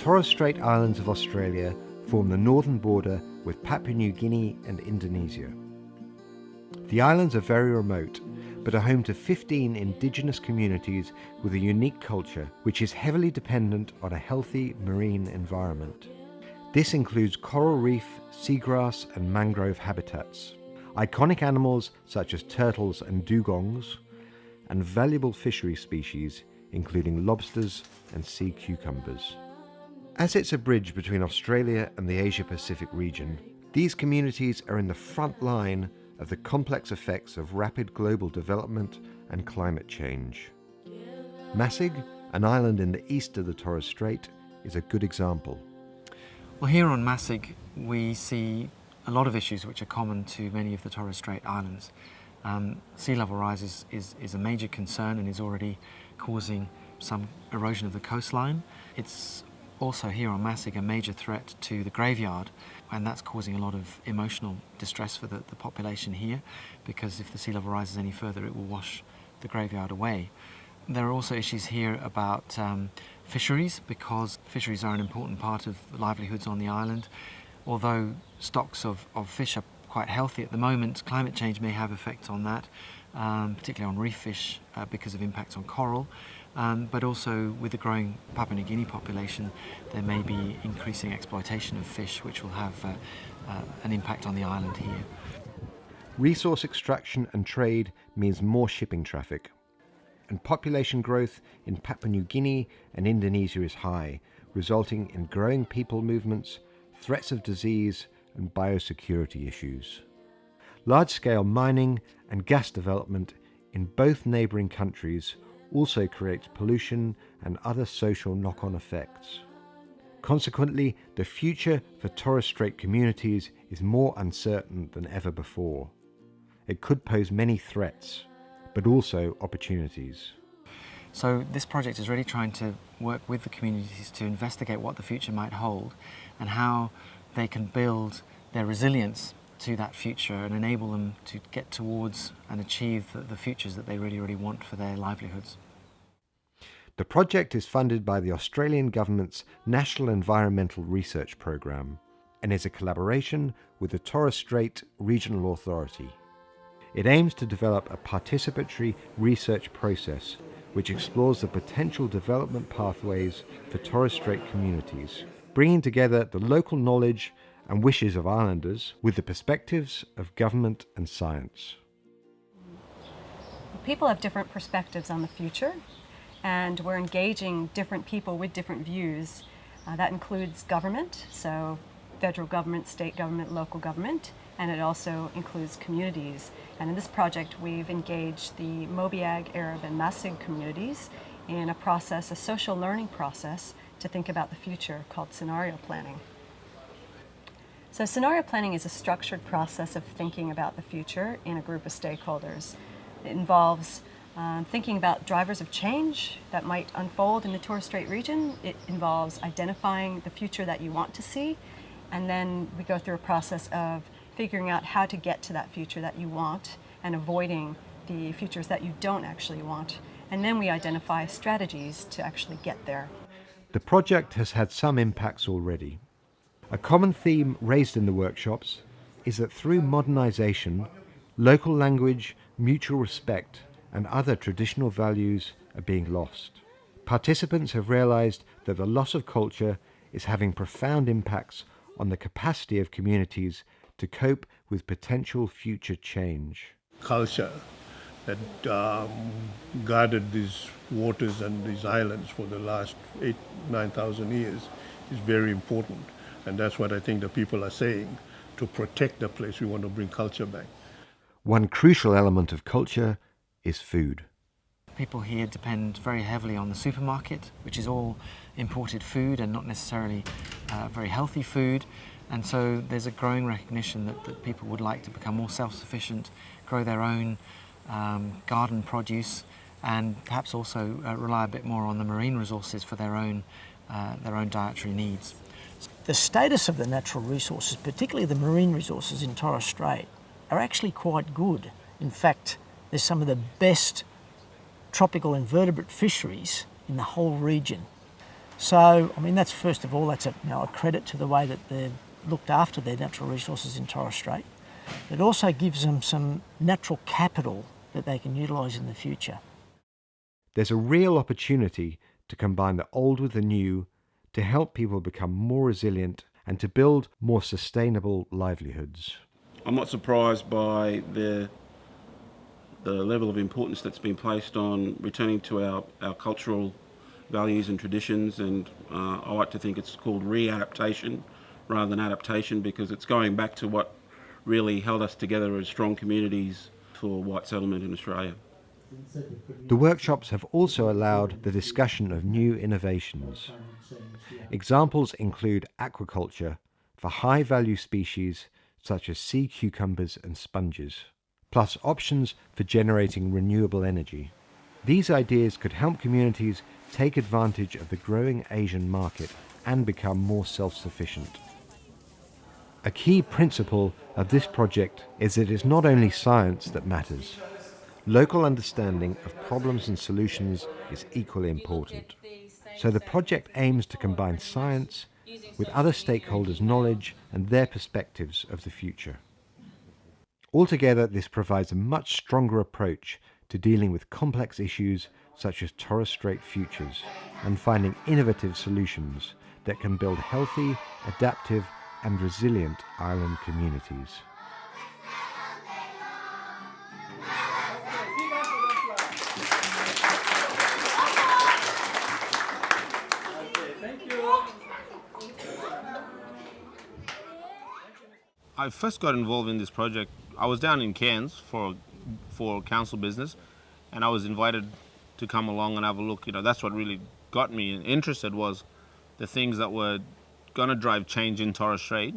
Torres Strait Islands of Australia form the northern border with Papua New Guinea and Indonesia. The islands are very remote, but are home to 15 indigenous communities with a unique culture which is heavily dependent on a healthy marine environment. This includes coral reef, seagrass and mangrove habitats, iconic animals such as turtles and dugongs, and valuable fishery species including lobsters and sea cucumbers. As it's a bridge between Australia and the Asia-Pacific region, these communities are in the front line of the complex effects of rapid global development and climate change. Masig, an island in the east of the Torres Strait, is a good example. Well, here on Masig we see a lot of issues which are common to many of the Torres Strait Islands. Sea level rise is a major concern and is already causing some erosion of the coastline. It's also here on Masig a major threat to the graveyard, and that's causing a lot of emotional distress for the population here, because if the sea level rises any further it will wash the graveyard away. There are also issues here about fisheries, because fisheries are an important part of livelihoods on the island. Although stocks of fish are quite healthy at the moment, climate change may have effects on that, particularly on reef fish because of impacts on coral. But also with the growing Papua New Guinea population, there may be increasing exploitation of fish, which will have an impact on the island here. Resource extraction and trade means more shipping traffic, and population growth in Papua New Guinea and Indonesia is high, resulting in growing people movements, threats of disease and biosecurity issues. Large-scale mining and gas development in both neighbouring countries also creates pollution and other social knock-on effects. Consequently, the future for Torres Strait communities is more uncertain than ever before. It could pose many threats, but also opportunities. So this project is really trying to work with the communities to investigate what the future might hold and how they can build their resilience to that future and enable them to get towards and achieve the futures that they really want for their livelihoods. The project is funded by the Australian Government's National Environmental Research Programme and is a collaboration with the Torres Strait Regional Authority. It aims to develop a participatory research process which explores the potential development pathways for Torres Strait communities, bringing together the local knowledge and wishes of islanders with the perspectives of government and science. People have different perspectives on the future, and we're engaging different people with different views. That includes government, so federal government, state government, local government, and it also includes communities. And in this project we've engaged the Mobiag, Arab and Masig communities in a social learning process to think about the future called scenario planning. So scenario planning is a structured process of thinking about the future in a group of stakeholders. It involves thinking about drivers of change that might unfold in the Torres Strait region. It involves identifying the future that you want to see, and then we go through a process of figuring out how to get to that future that you want and avoiding the futures that you don't actually want. And then we identify strategies to actually get there. The project has had some impacts already. A common theme raised in the workshops is that through modernisation, local language, mutual respect and other traditional values are being lost. Participants have realised that the loss of culture is having profound impacts on the capacity of communities to cope with potential future change. Culture that guarded these waters and these islands for the last 8,000-9,000 years is very important. And that's what I think the people are saying. To protect the place, we want to bring culture back. One crucial element of culture is food. People here depend very heavily on the supermarket, which is all imported food and not necessarily very healthy food. And so there's a growing recognition that people would like to become more self-sufficient, grow their own garden produce, and perhaps also rely a bit more on the marine resources for their own dietary needs. The status of the natural resources, particularly the marine resources in Torres Strait, are actually quite good. In fact, there's some of the best tropical invertebrate fisheries in the whole region. So, I mean, that's first of all, that's a credit to the way that they've looked after their natural resources in Torres Strait. It also gives them some natural capital that they can utilise in the future. There's a real opportunity to combine the old with the new, to help people become more resilient and to build more sustainable livelihoods. I'm not surprised by the level of importance that's been placed on returning to our cultural values and traditions, and I like to think it's called re-adaptation rather than adaptation, because it's going back to what really held us together as strong communities for white settlement in Australia. The workshops have also allowed the discussion of new innovations. Examples include aquaculture for high-value species such as sea cucumbers and sponges, plus options for generating renewable energy. These ideas could help communities take advantage of the growing Asian market and become more self-sufficient. A key principle of this project is that it's not only science that matters. Local understanding of problems and solutions is equally important. So the project aims to combine science with other stakeholders' knowledge and their perspectives of the future. Altogether, this provides a much stronger approach to dealing with complex issues such as Torres Strait futures and finding innovative solutions that can build healthy, adaptive and resilient island communities. I first got involved in this project. I was down in Cairns for council business, and I was invited to come along and have a look. That's what really got me interested, was the things that were going to drive change in Torres Strait,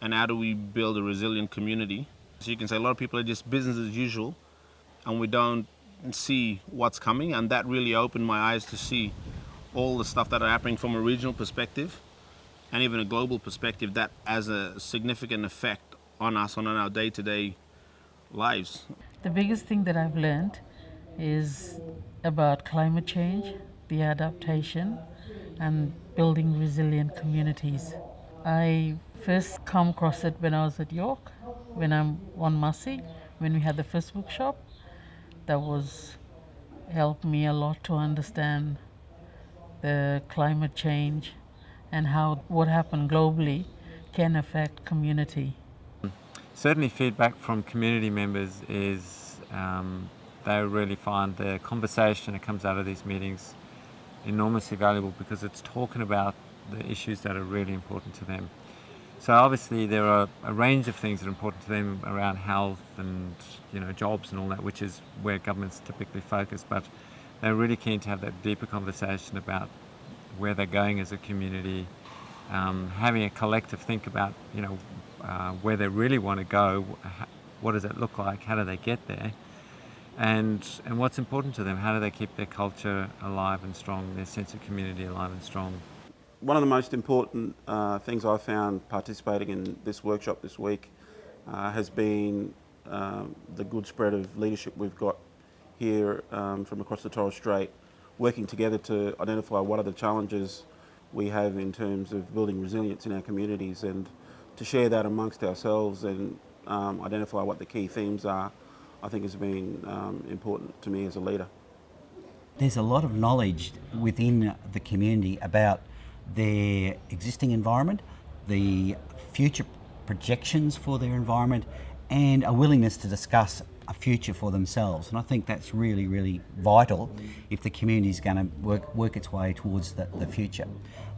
and how do we build a resilient community. So you can say a lot of people are just business as usual, and we don't see what's coming, and that really opened my eyes to see all the stuff that are happening from a regional perspective and even a global perspective that has a significant effect on us, on our day-to-day lives. The biggest thing that I've learned is about climate change, the adaptation, and building resilient communities. I first come across it when I was at York, when I'm on Masig, when we had the first bookshop. That helped me a lot to understand the climate change and how what happened globally can affect community. Certainly feedback from community members is they really find the conversation that comes out of these meetings enormously valuable, because it's talking about the issues that are really important to them. So obviously there are a range of things that are important to them around health and jobs and all that, which is where governments typically focus, but they're really keen to have that deeper conversation about where they're going as a community, having a collective think about where they really want to go, what does it look like, how do they get there, and what's important to them, how do they keep their culture alive and strong, their sense of community alive and strong. One of the most important things I found participating in this workshop this week has been the good spread of leadership we've got here from across the Torres Strait, working together to identify what are the challenges we have in terms of building resilience in our communities, and to share that amongst ourselves and identify what the key themes are, I think has been important to me as a leader. There's a lot of knowledge within the community about their existing environment, the future projections for their environment, and a willingness to discuss a future for themselves. And I think that's really, really vital if the community is going to work its way towards the future.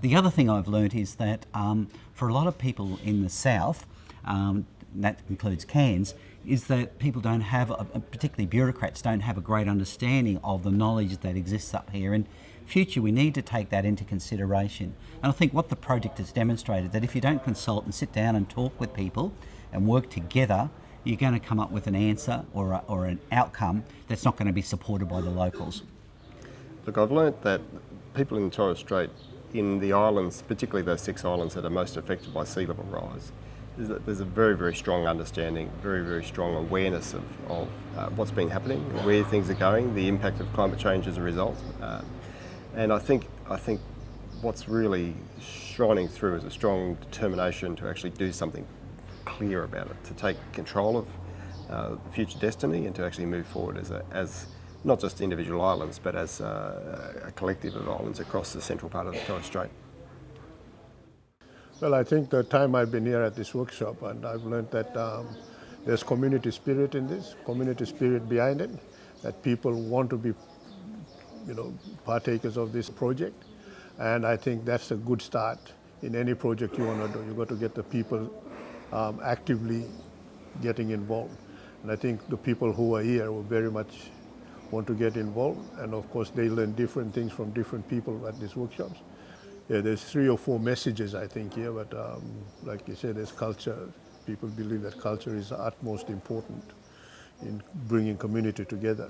The other thing I've learnt is that for a lot of people in the south, that includes Cairns, is that people don't have, particularly bureaucrats, don't have a great understanding of the knowledge that exists up here. In future, we need to take that into consideration. And I think what the project has demonstrated, that if you don't consult and sit down and talk with people and work together, you're going to come up with an answer or an outcome that's not going to be supported by the locals. Look, I've learnt that people in Torres Strait, in the islands, particularly those 6 islands that are most affected by sea level rise, is that there's a very, very strong understanding, very, very strong awareness of what's been happening, where things are going, the impact of climate change as a result. And I think what's really shining through is a strong determination to actually do something clear about it, to take control of future destiny and to actually move forward as not just individual islands, but as a collective of islands across the central part of the Torres Strait. Well, I think the time I've been here at this workshop, and I've learned that there's community spirit in this, community spirit behind it, that people want to be, partakers of this project. And I think that's a good start in any project you want to do. You've got to get the people actively getting involved. And I think the people who are here will very much want to get involved. And of course, they learn different things from different people at these workshops. Yeah, there's 3 or 4 messages, I think, here, but like you said, there's culture. People believe that culture is utmost important in bringing community together.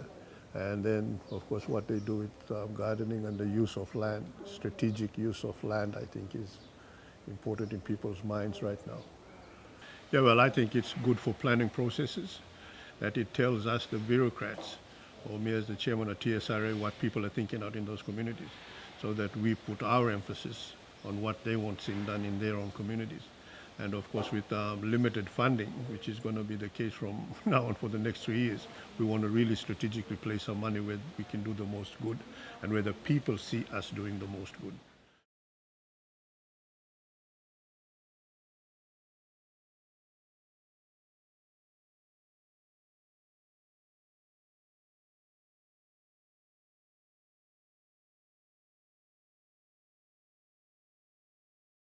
And then, of course, what they do with gardening and the use of land, strategic use of land, I think is important in people's minds right now. Yeah, well, I think it's good for planning processes, that it tells us, the bureaucrats, or me as the chairman of TSRA, what people are thinking out in those communities, so that we put our emphasis on what they want seen done in their own communities. And of course, with limited funding, which is going to be the case from now on for the next 3 years, we want to really strategically place our money where we can do the most good and where the people see us doing the most good.